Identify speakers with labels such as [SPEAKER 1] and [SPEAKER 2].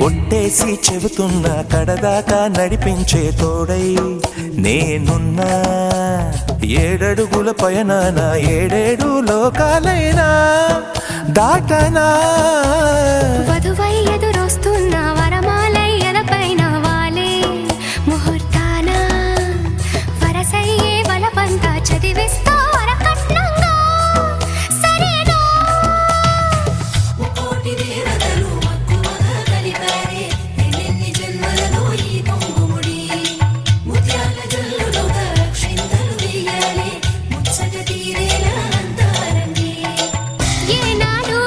[SPEAKER 1] ఒట్టేసి చెబుతున్నా కడదాకా నడిపించే తోడై నేనున్నా. 7 అడుగుల పయనాన 7 లోకాలైనా దాటనా.
[SPEAKER 2] వధువై ఎదురొస్తున్న వరమాలై ఎలపైన వాలే ముహూర్తాన వరసయ్యే వలపంతా చదివిస్తా వరకట్నంగా. సరేనా
[SPEAKER 3] కోటి దేవతలు మక్కువగా కలిపారే ఎన్నెన్ని జన్మలలో ఈ పొంగుముడి. ముత్యాల జల్లులుగా క్షింతలు వేయాలి ముచ్చట తీరేలా అంతారండి.
[SPEAKER 2] ఏనాడు